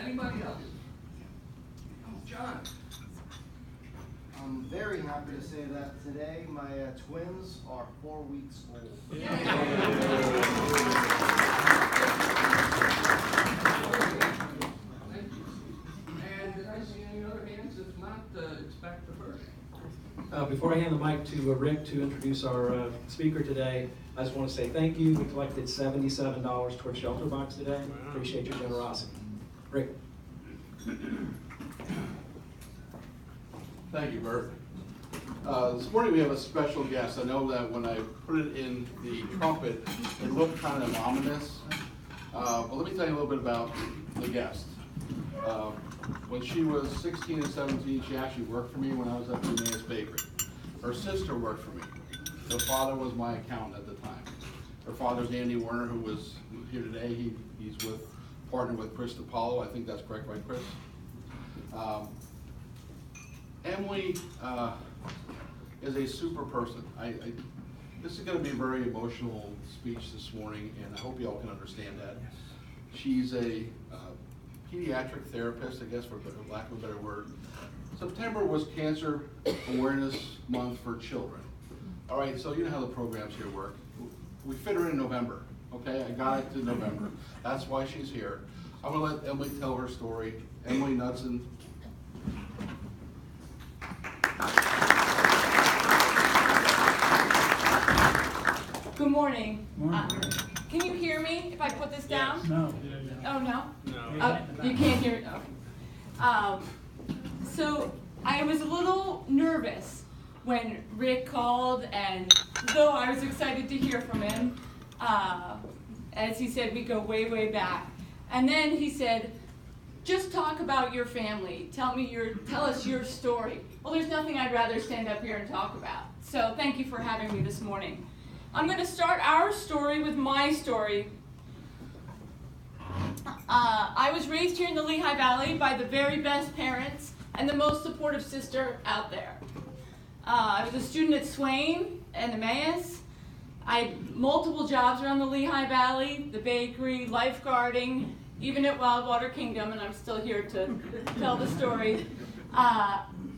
Anybody else? Oh, John. I'm very happy to say that today my twins are 4 weeks old. Yeah. And did I see any other hands? If not, it's back to Bert. Before I hand the mic to Rick to introduce our speaker today, I just want to say thank you. We collected $77 towards Shelter Box today. Appreciate your generosity. Rick. Thank you, Bert. This morning we have a special guest. I know that when I put it in the trumpet, it looked kind of ominous. But let me tell you a little bit about the guest. When she was 16 and 17, she actually worked for me when I was at the Emmaus bakery. Her sister worked for me. Her father was my accountant at the time. Her father's Andy Werner, who was here today. He's partnered with Chris DiPaolo. I think that's correct, right, Chris? Emily is a super person. This is going to be a very emotional speech this morning, and I hope you all can understand that. She's a pediatric therapist, I guess, for lack of a better word. September was Cancer Awareness Month for children. All right, so you know how the programs here work. We fit her in November, okay? I got it to November. That's why she's here. I'm going to let Emily tell her story. Emily Knudson. Good morning. Can you hear me if I put this down? No. Oh, no? No. You can't hear me? Okay. So I was a little nervous when Rick called, and though I was excited to hear from him, as he said, we go way, way back. And then he said, just talk about your family. Tell us your story. Well, there's nothing I'd rather stand up here and talk about. So thank you for having me this morning. I'm going to start our story with my story. I was raised here in the Lehigh Valley by the very best parents and the most supportive sister out there. I was a student at Swain and Emmaus. I had multiple jobs around the Lehigh Valley, the bakery, lifeguarding, even at Wildwater Kingdom, and I'm still here to tell the story.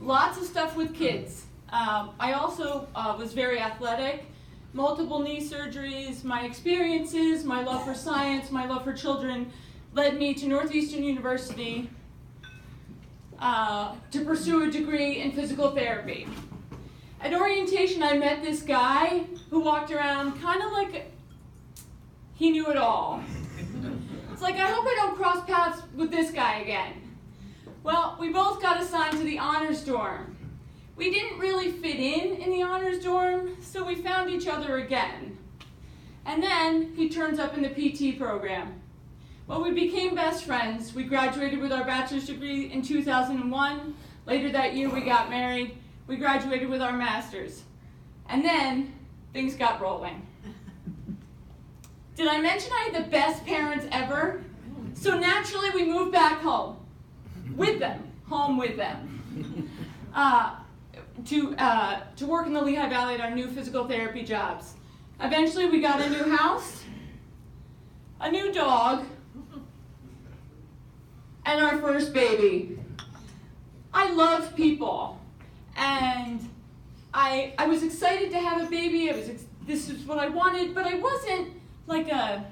Lots of stuff with kids. I also was very athletic. Multiple knee surgeries, my experiences, my love for science, my love for children led me to Northeastern University to pursue a degree in physical therapy. At orientation, I met this guy who walked around kind of like he knew it all. It's like, I hope I don't cross paths with this guy again. Well, we both got assigned to the honors dorm. We didn't really fit in the honors dorm, so we found each other again. And then he turns up in the PT program. Well, we became best friends. We graduated with our bachelor's degree in 2001. Later that year, we got married. We graduated with our master's. And then things got rolling. Did I mention I had the best parents ever? So naturally, we moved back home with them, to work in the Lehigh Valley at our new physical therapy jobs. Eventually, we got a new house, a new dog, and our first baby. I love people, and I was excited to have a baby. This is what I wanted, but I wasn't like a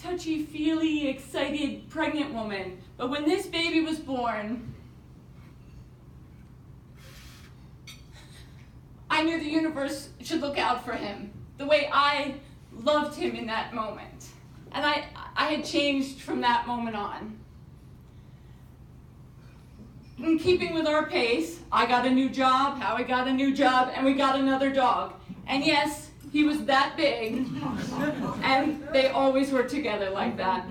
touchy-feely, excited pregnant woman. But when this baby was born, I knew the universe should look out for him the way I loved him in that moment. And I had changed from that moment on. In keeping with our pace, I got a new job, Howie got a new job, and we got another dog. And yes, he was that big, and they always were together like that.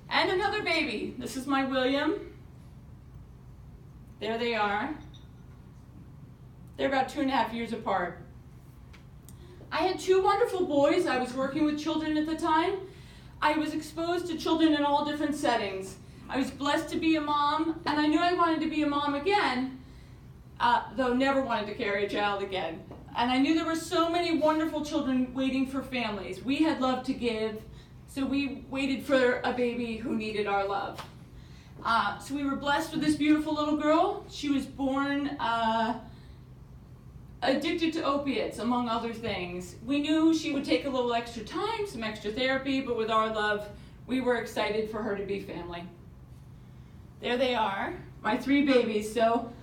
And another baby. This is my William. There they are. They're about 2.5 years apart. I had 2 wonderful boys. I was working with children at the time. I was exposed to children in all different settings. I was blessed to be a mom, and I knew I wanted to be a mom again, though never wanted to carry a child again. And I knew there were so many wonderful children waiting for families. We had love to give, So we waited for a baby who needed our love. So we were blessed with this beautiful little girl. She was born addicted to opiates, among other things. We knew she would take a little extra time, some extra therapy, but with our love, we were excited for her to be family. There they are, my 3 babies. So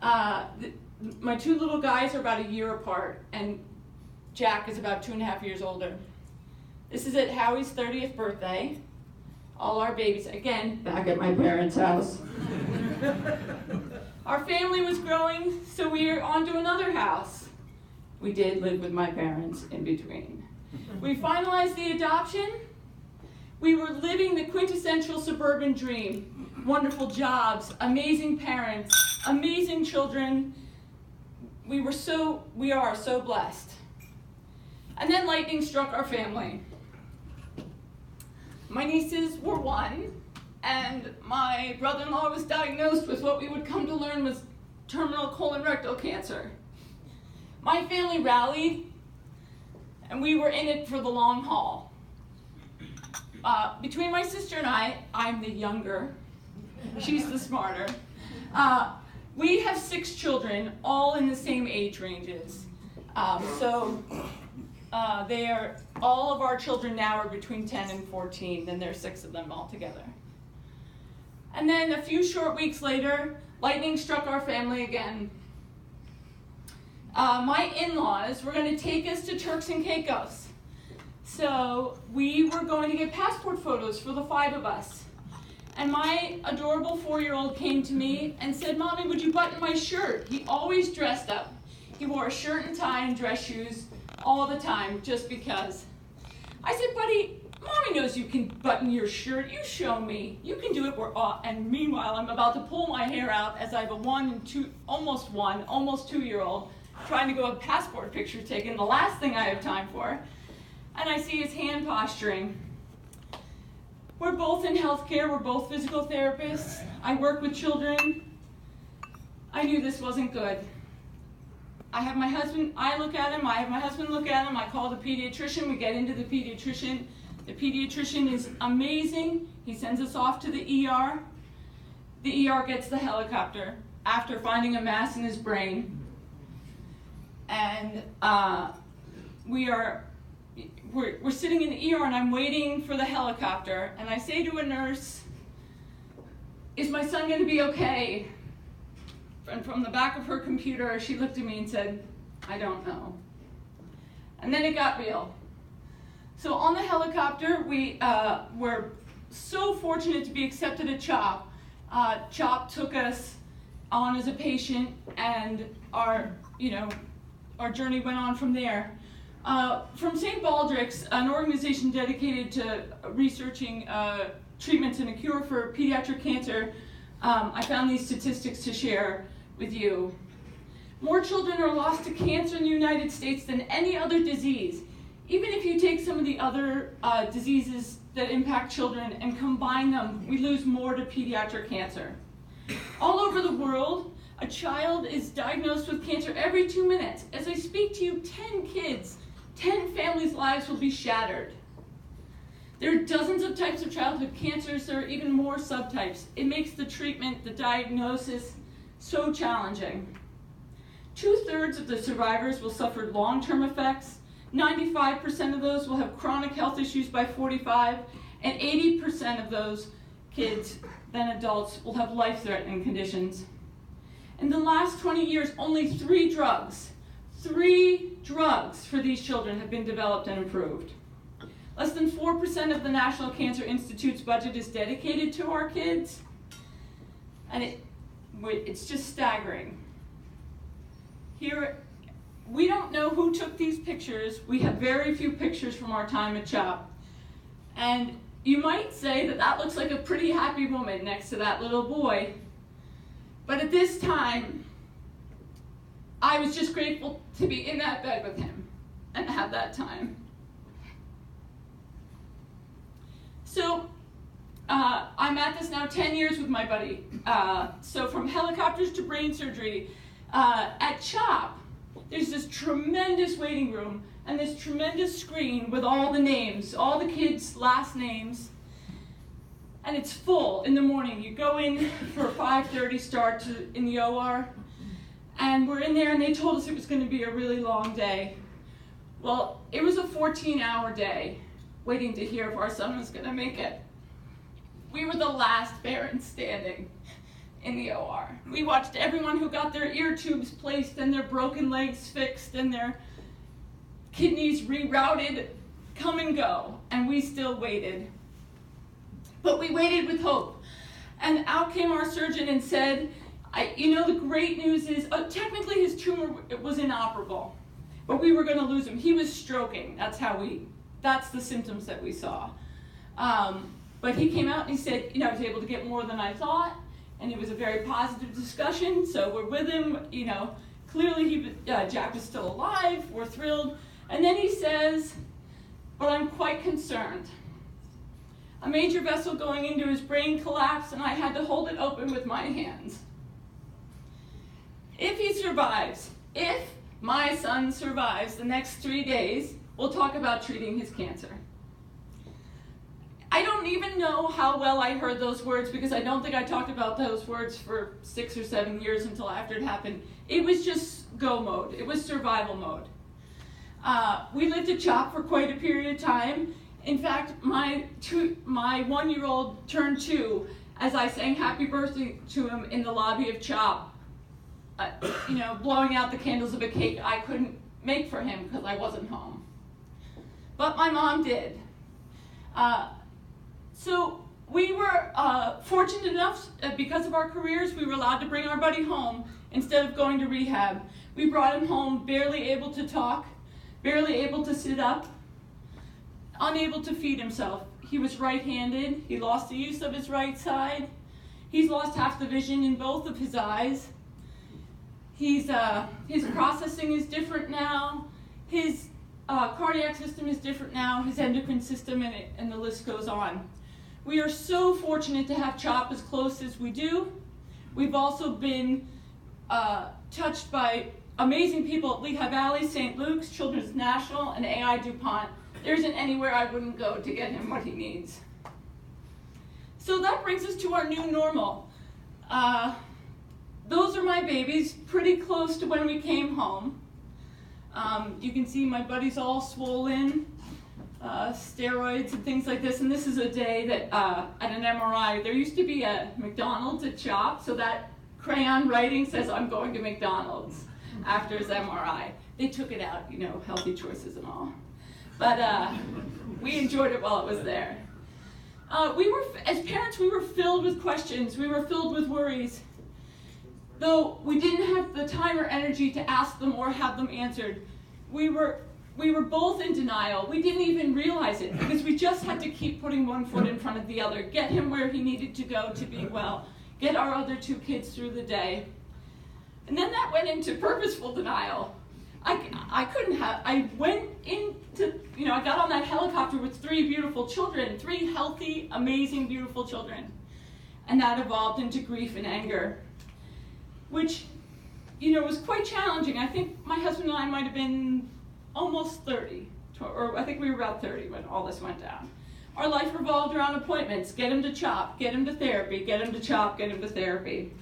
my 2 little guys are about a year apart, and Jack is about 2.5 years older. This is at Howie's 30th birthday. All our babies, again, back at my parents' house. Our family was growing, so we were on to another house. We did live with my parents in between. We finalized the adoption. We were living the quintessential suburban dream. Wonderful jobs, amazing parents, amazing children. We are so blessed. And then lightning struck our family. My nieces were 1, and my brother-in-law was diagnosed with what we would come to learn was terminal colon rectal cancer. My family rallied, and we were in it for the long haul. Between my sister and I'm the younger, she's the smarter. We have 6 children, all in the same age ranges. All of our children now are between 10 and 14, and there's 6 of them all together. And then a few short weeks later, lightning struck our family again. My in-laws were going to take us to Turks and Caicos. So we were going to get passport photos for the 5 of us. And my adorable 4-year-old came to me and said, "Mommy, would you button my shirt?" He always dressed up. He wore a shirt and tie and dress shoes all the time, just because. I said, "Buddy, Mommy knows you can button your shirt. You show me. You can do it." And meanwhile, I'm about to pull my hair out as I have a almost 2-year-old trying to go a passport picture taken, the last thing I have time for. And I see his hand posturing. We're both in healthcare. We're both physical therapists. I work with children. I knew this wasn't good. I have my husband, I look at him, I have my husband look at him, I call the pediatrician, we get into the pediatrician. The pediatrician is amazing. He sends us off to the ER. The ER gets the helicopter after finding a mass in his brain. And we're sitting in the ER, and I'm waiting for the helicopter, and I say to a nurse, "Is my son going to be okay?" And from the back of her computer, she looked at me and said, "I don't know." And then it got real. So on the helicopter, we were so fortunate to be accepted at CHOP. CHOP took us on as a patient, and our journey went on from there. From St. Baldrick's, an organization dedicated to researching treatments and a cure for pediatric cancer, I found these statistics to share with you. More children are lost to cancer in the United States than any other disease. Even if you take some of the other diseases that impact children and combine them, we lose more to pediatric cancer. All over the world, a child is diagnosed with cancer every 2 minutes. As I speak to you, 10 kids, 10 families' lives will be shattered. There are dozens of types of childhood cancers. There are even more subtypes. It makes the treatment, the diagnosis, so challenging. 2/3 of the survivors will suffer long-term effects. 95% of those will have chronic health issues by 45, and 80% of those kids, then adults, will have life-threatening conditions. In the last 20 years, only 3 drugs for these children have been developed and approved. Less than 4% of the National Cancer Institute's budget is dedicated to our kids, and it's just staggering. Here, we don't know who took these pictures. We have very few pictures from our time at CHOP. And you might say that that looks like a pretty happy woman next to that little boy. But at this time, I was just grateful to be in that bed with him and have that time. So I'm at this now 10 years with my buddy. So from helicopters to brain surgery, at CHOP, there's this tremendous waiting room and this tremendous screen with all the names, all the kids' last names, and it's full in the morning. You go in for a 5:30 start in the OR, and we're in there, and they told us it was going to be a really long day. Well, it was a 14-hour day, waiting to hear if our son was going to make it. We were the last parents standing in the OR. We watched everyone who got their ear tubes placed and their broken legs fixed and their kidneys rerouted come and go, and we still waited. But we waited with hope. And out came our surgeon and said, the great news is, technically his tumor was inoperable, but we were going to lose him. He was stroking. That's the symptoms that we saw. But he came out and he said, I was able to get more than I thought, and it was a very positive discussion, so we're with him. Clearly Jack is still alive, we're thrilled. And then he says, but I'm quite concerned. A major vessel going into his brain collapsed, and I had to hold it open with my hands. If he survives, if my son survives the next 3 days, we'll talk about treating his cancer. I don't even know how well I heard those words, because I don't think I talked about those words for 6 or 7 years until after it happened. It was just go mode. It was survival mode. We lived at CHOP for quite a period of time. In fact, my 1-year-old turned 2 as I sang happy birthday to him in the lobby of CHOP, blowing out the candles of a cake I couldn't make for him because I wasn't home. But my mom did. So we were fortunate enough, because of our careers, we were allowed to bring our buddy home instead of going to rehab. We brought him home barely able to talk, barely able to sit up, unable to feed himself. He was right-handed. He lost the use of his right side. He's lost half the vision in both of his eyes. His processing is different now. His cardiac system is different now. His endocrine system, and the list goes on. We are so fortunate to have CHOP as close as we do. We've also been touched by amazing people at Lehigh Valley, St. Luke's, Children's National, and AI DuPont. There isn't anywhere I wouldn't go to get him what he needs. So that brings us to our new normal. Those are my babies, pretty close to when we came home. You can see my buddy's all swollen, steroids and things like this, and this is a day that at an MRI, there used to be a McDonald's at CHOP, so that crayon writing says, I'm going to McDonald's after his MRI. They took it out, healthy choices and all. But we enjoyed it while it was there. As parents, we were filled with questions. We were filled with worries. Though we didn't have the time or energy to ask them or have them answered, we were both in denial. We didn't even realize it, because we just had to keep putting one foot in front of the other, get him where he needed to go to be well, get our other 2 kids through the day. And then that went into purposeful denial. I went into, I got on that helicopter with 3 beautiful children, 3 healthy, amazing, beautiful children. And that evolved into grief and anger, which, was quite challenging. I think my husband and I might have been almost 30, or I think we were about 30 when all this went down. Our life revolved around appointments, get him to CHOP, get him to therapy, get him to CHOP, get him to therapy.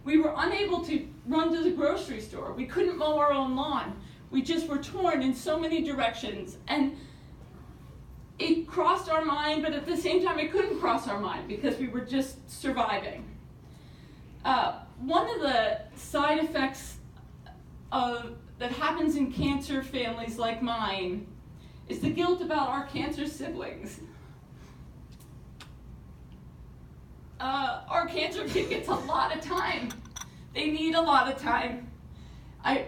We were unable to run to the grocery store. We couldn't mow our own lawn. We just were torn in so many directions. And it crossed our mind, but at the same time it couldn't cross our mind because we were just surviving. One of the side effects that happens in cancer families like mine is the guilt about our cancer siblings. Our cancer kid gets a lot of time. They need a lot of time. I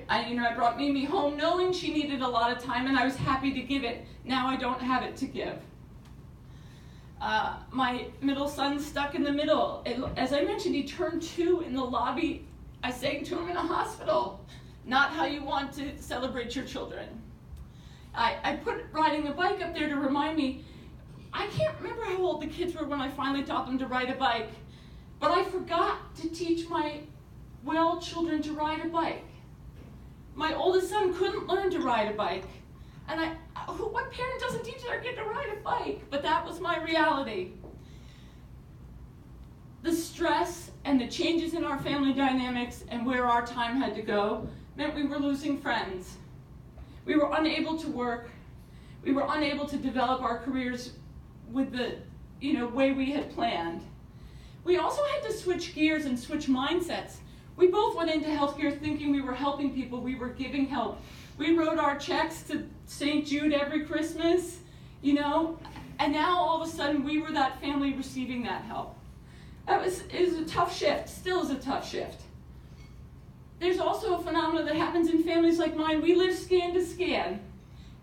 brought Mimi home knowing she needed a lot of time, and I was happy to give it. Now I don't have it to give. My middle son's stuck in the middle. As I mentioned, he turned 2 in the lobby. I sang to him in a hospital. Not how you want to celebrate your children. I put riding a bike up there to remind me. I can't remember how old the kids were when I finally taught them to ride a bike, but I forgot to teach my children to ride a bike. My oldest son couldn't learn to ride a bike. And what parent doesn't teach their kid to ride a bike? But that was my reality. The stress and the changes in our family dynamics and where our time had to go meant we were losing friends. We were unable to work. We were unable to develop our careers with the way we had planned. We also had to switch gears and switch mindsets. We both went into healthcare thinking we were helping people, we were giving help. We wrote our checks to St. Jude every Christmas, and now all of a sudden we were that family receiving that help. It was a tough shift, still is a tough shift. There's also a phenomenon that happens in families like mine. We live scan to scan.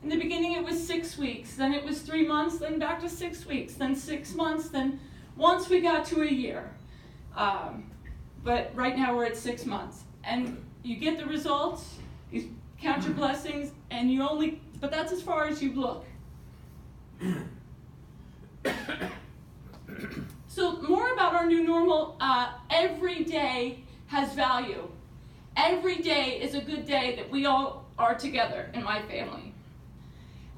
In the beginning it was 6 weeks, then it was 3 months, then back to 6 weeks, then 6 months, then once we got to a year. But right now we're at 6 months. And you get the results, you count your blessings, and but that's as far as you look. So more about our new normal. Every day has value. Every day is a good day that we all are together in my family.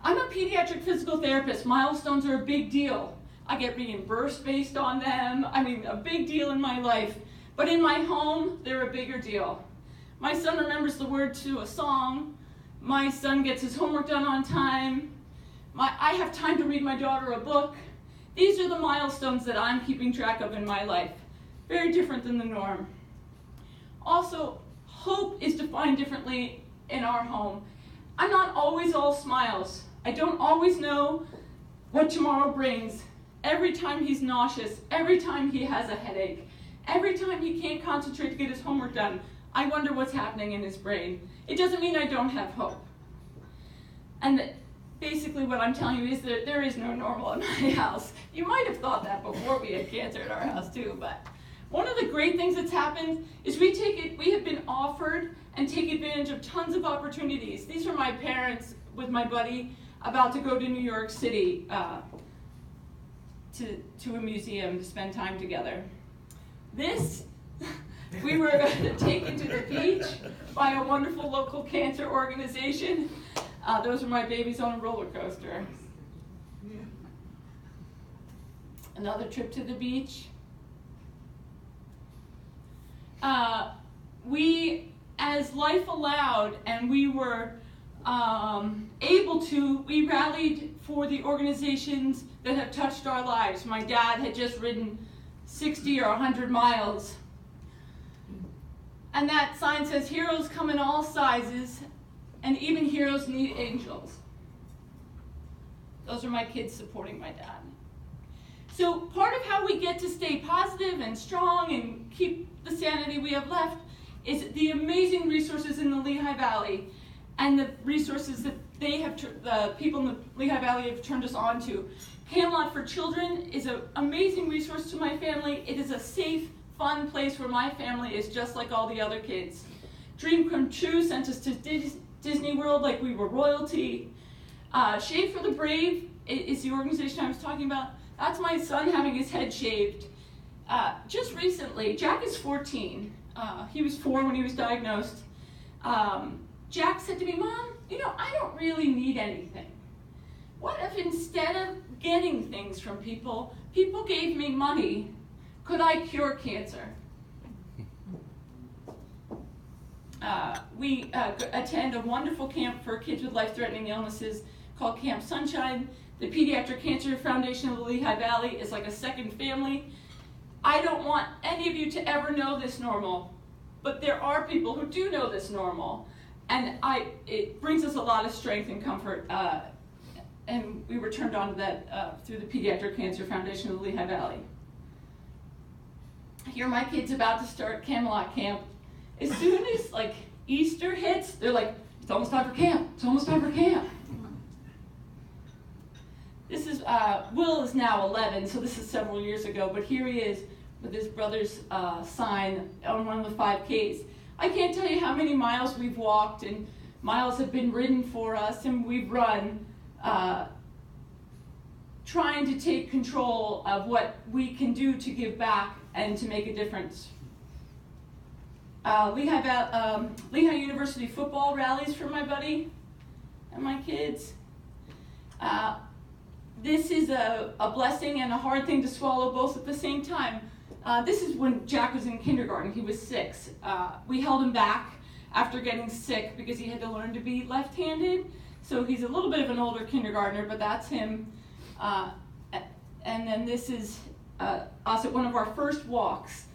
I'm a pediatric physical therapist. Milestones are a big deal. I get reimbursed based on them. A big deal in my life. But in my home, they're a bigger deal. My son remembers the word to a song. My son gets his homework done on time. I have time to read my daughter a book. These are the milestones that I'm keeping track of in my life. Very different than the norm. Also, hope is defined differently in our home. I'm not always all smiles. I don't always know what tomorrow brings. Every time he's nauseous, every time he has a headache, every time he can't concentrate to get his homework done, I wonder what's happening in his brain. It doesn't mean I don't have hope. And basically what I'm telling you is that there is no normal in my house. You might have thought that before we had cancer in our house too, but one of the great things that's happened is we have been offered and take advantage of tons of opportunities. These are my parents with my buddy about to go to New York City to a museum to spend time together. We were taken to the beach by a wonderful local cancer organization. Those are my babies on a roller coaster. Another trip to the beach. We, as life allowed, and we were able to, we rallied for the organizations that have touched our lives. My dad had just ridden 60 or 100 miles. And that sign says, heroes come in all sizes, and even heroes need angels. Those are my kids supporting my dad. So part of how we get to stay positive and strong and keep the sanity we have left is the amazing resources in the Lehigh Valley and the resources that the people in the Lehigh Valley have turned us on to. Camelot for Children is an amazing resource to my family. It is a safe, fun place where my family is just like all the other kids. Dream Come True sent us to Disney World like we were royalty. Shave for the Brave is the organization I was talking about. That's my son having his head shaved. Just recently, Jack is 14. He was 4 when he was diagnosed. Jack said to me, Mom, I don't really need anything. What if instead of getting things from people gave me money? Could I cure cancer? We attend a wonderful camp for kids with life-threatening illnesses called Camp Sunshine. The Pediatric Cancer Foundation of the Lehigh Valley is like a second family. I don't want any of you to ever know this normal, but there are people who do know this normal, and it brings us a lot of strength and comfort, and we were turned on to that through the Pediatric Cancer Foundation of the Lehigh Valley. Here my kid's about to start Camelot Camp. As soon as Easter hits, they're like, it's almost time for camp, it's almost time for camp. This is, Will is now 11, so this is several years ago, but here he is with his brother's sign on one of the 5Ks. I can't tell you how many miles we've walked and miles have been ridden for us, and we've run trying to take control of what we can do to give back and to make a difference. Lehigh University football rallies for my buddy and my kids. This is a blessing and a hard thing to swallow both at the same time. This is when Jack was in kindergarten. He was 6. We held him back after getting sick because he had to learn to be left-handed. So he's a little bit of an older kindergartner, but that's him. And then this is us at one of our first walks.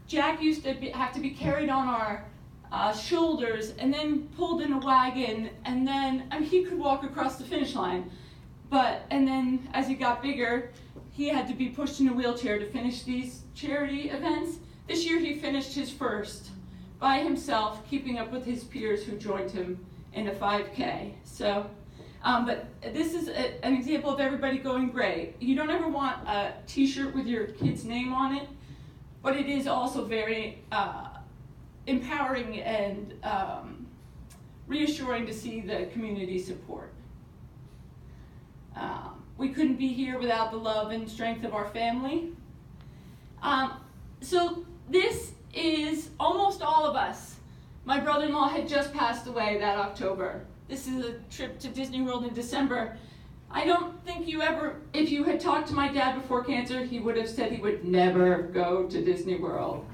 Jack used to have to be carried on our shoulders and then pulled in a wagon, and then he could walk across the finish line. And then as he got bigger, he had to be pushed in a wheelchair to finish these charity events. This year he finished his first by himself, keeping up with his peers who joined him in a 5K. So, but this is an example of everybody going great. You don't ever want a t-shirt with your kid's name on it, but it is also very empowering and reassuring to see the community support. We couldn't be here without the love and strength of our family. So this is almost all of us. My brother-in-law had just passed away that October. This is a trip to Disney World in December. I don't think if you had talked to my dad before cancer, he would have said he would never go to Disney World.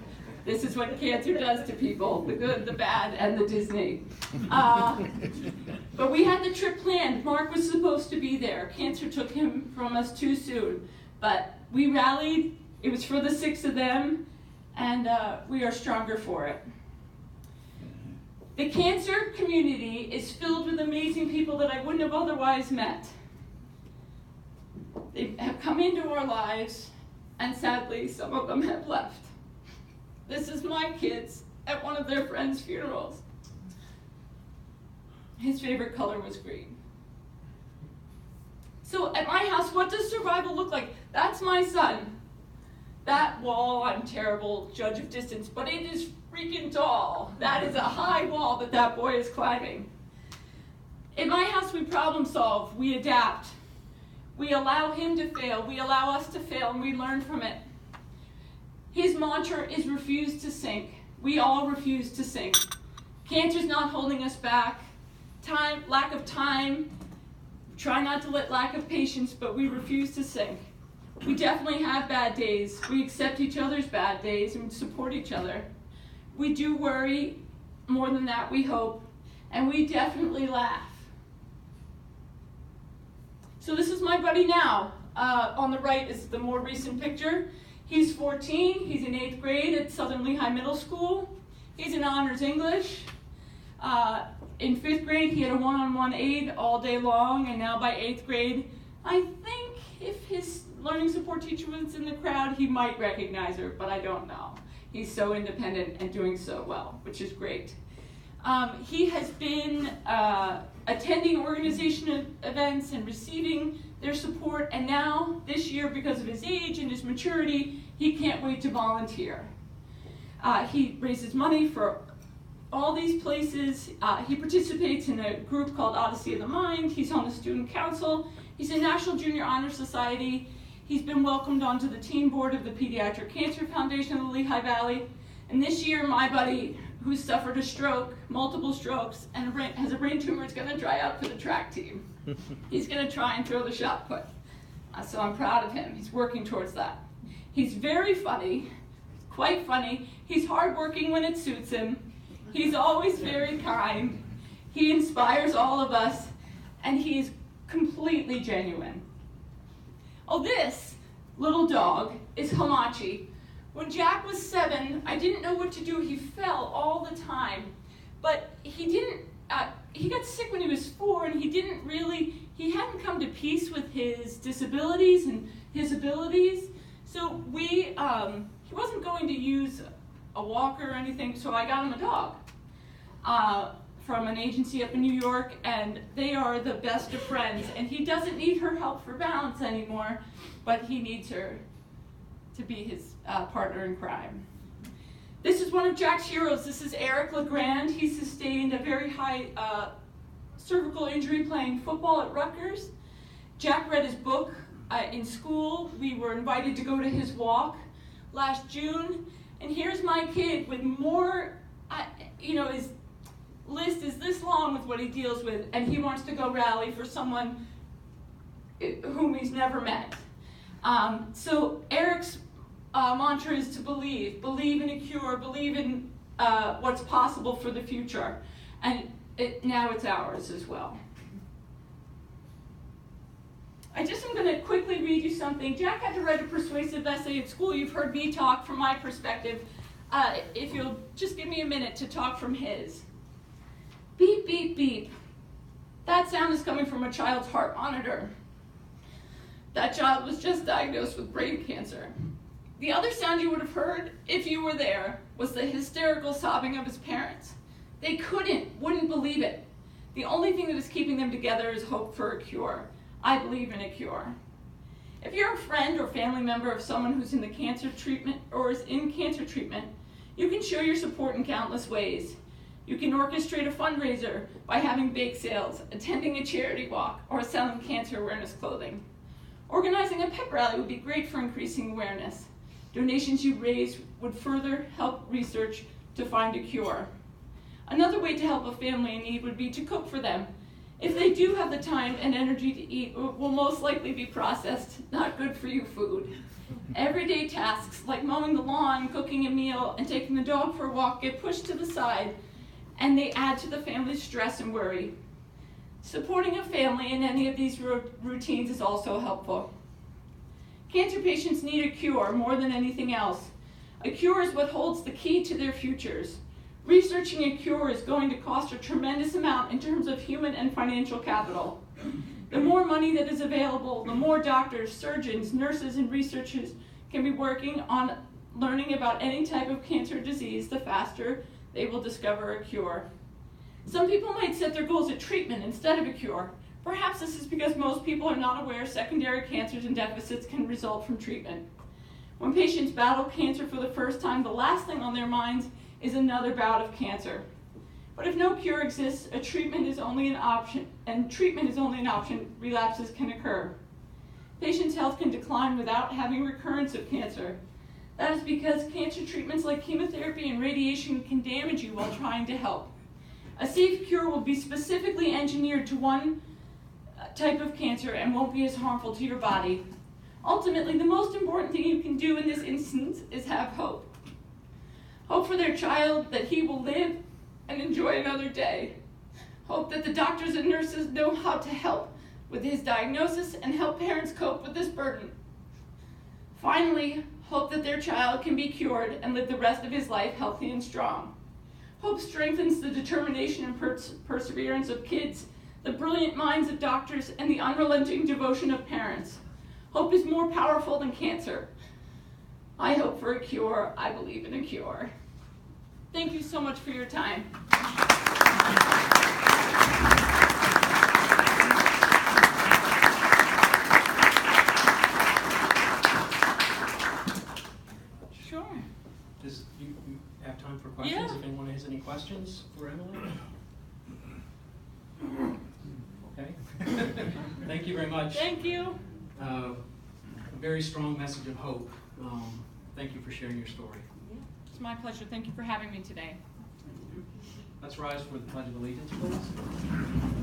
This is what cancer does to people, the good, the bad, and the Disney. But we had the trip planned. Mark was supposed to be there. Cancer took him from us too soon. But we rallied. It was for the 6 of them, and we are stronger for it. The cancer community is filled with amazing people that I wouldn't have otherwise met. They have come into our lives, and sadly, some of them have left. This is my kids at one of their friends' funerals. His favorite color was green. So at my house, what does survival look like? That's my son. That wall, I'm terrible judge of distance, but it is freaking tall. That is a high wall that boy is climbing. In my house, we problem solve, we adapt. We allow him to fail, we allow us to fail, and we learn from it. His mantra is refuse to sink. We all refuse to sink. Cancer's not holding us back. Lack of time. Try not to let lack of patience, but we refuse to sink. We definitely have bad days. We accept each other's bad days and support each other. We do worry. More than that, we hope. And we definitely laugh. So this is my buddy now. On the right is the more recent picture. He's 14, he's in 8th grade at Southern Lehigh Middle School. He's in honors English. In 5th grade, he had a one-on-one aide all day long, and now by 8th grade, I think if his learning support teacher was in the crowd, he might recognize her, but I don't know. He's so independent and doing so well, which is great. He has been attending organization events and receiving their support, and now, this year, because of his age and his maturity, he can't wait to volunteer. He raises money for all these places. He participates in a group called Odyssey of the Mind. He's on the student council. He's in National Junior Honor Society. He's been welcomed onto the team board of the Pediatric Cancer Foundation of the Lehigh Valley. And this year, my buddy, who suffered a stroke, multiple strokes, and has a brain tumor, is going to try out for the track team. He's going to try and throw the shot put. So I'm proud of him. He's working towards that. He's very funny, quite funny. He's hardworking when it suits him. He's always very kind. He inspires all of us, and he's completely genuine. Oh, this little dog is Hamachi. When Jack was 7, I didn't know what to do. He fell all the time, but he got sick when he was 4, and he hadn't come to peace with his disabilities and his abilities. So he wasn't going to use a walker or anything, so I got him a dog from an agency up in New York, and they are the best of friends. And he doesn't need her help for balance anymore, but he needs her to be his partner in crime. This is one of Jack's heroes. This is Eric LeGrand. He sustained a very high cervical injury playing football at Rutgers. Jack read his book in school. We were invited to go to his walk last June. And here's my kid with more, his list is this long with what he deals with, and he wants to go rally for someone whom he's never met. So Eric's mantra is to believe in a cure, believe in what's possible for the future, and now it's ours as well. I just am going to quickly read you something. Jack had to write a persuasive essay at school. You've heard me talk from my perspective. If you'll just give me a minute to talk from his. Beep, beep, beep. That sound is coming from a child's heart monitor. That child was just diagnosed with brain cancer. The other sound you would have heard, if you were there, was the hysterical sobbing of his parents. They wouldn't believe it. The only thing that is keeping them together is hope for a cure. I believe in a cure. If you're a friend or family member of someone who's in the cancer treatment or is in cancer treatment, you can show your support in countless ways. You can orchestrate a fundraiser by having bake sales, attending a charity walk, or selling cancer awareness clothing. Organizing a pep rally would be great for increasing awareness. Donations you raise would further help research to find a cure. Another way to help a family in need would be to cook for them. If they do have the time and energy to eat, it will most likely be processed, not good for you food. Everyday tasks like mowing the lawn, cooking a meal, and taking the dog for a walk get pushed to the side, and they add to the family's stress and worry. Supporting a family in any of these routines is also helpful. Cancer patients need a cure more than anything else. A cure is what holds the key to their futures. Researching a cure is going to cost a tremendous amount in terms of human and financial capital. The more money that is available, the more doctors, surgeons, nurses, and researchers can be working on learning about any type of cancer disease, the faster they will discover a cure. Some people might set their goals at treatment instead of a cure. Perhaps this is because most people are not aware secondary cancers and deficits can result from treatment. When patients battle cancer for the first time, the last thing on their minds is another bout of cancer. But if no cure exists, treatment is only an option, relapses can occur. Patients' health can decline without having recurrence of cancer. That is because cancer treatments like chemotherapy and radiation can damage you while trying to help. A safe cure will be specifically engineered to one type of cancer and won't be as harmful to your body. Ultimately, the most important thing you can do in this instance is have hope. Hope for their child that he will live and enjoy another day. Hope that the doctors and nurses know how to help with his diagnosis and help parents cope with this burden. Finally, hope that their child can be cured and live the rest of his life healthy and strong. Hope strengthens the determination and perseverance of kids, the brilliant minds of doctors, and the unrelenting devotion of parents. Hope is more powerful than cancer. I hope for a cure. I believe in a cure. Thank you so much for your time. Sure. Does you have time for questions? Yeah. If anyone has any questions for Emily? Okay. Thank you very much. Thank you. A very strong message of hope. Thank you for sharing your story. It's my pleasure. Thank you for having me today. Let's rise for the Pledge of Allegiance, please.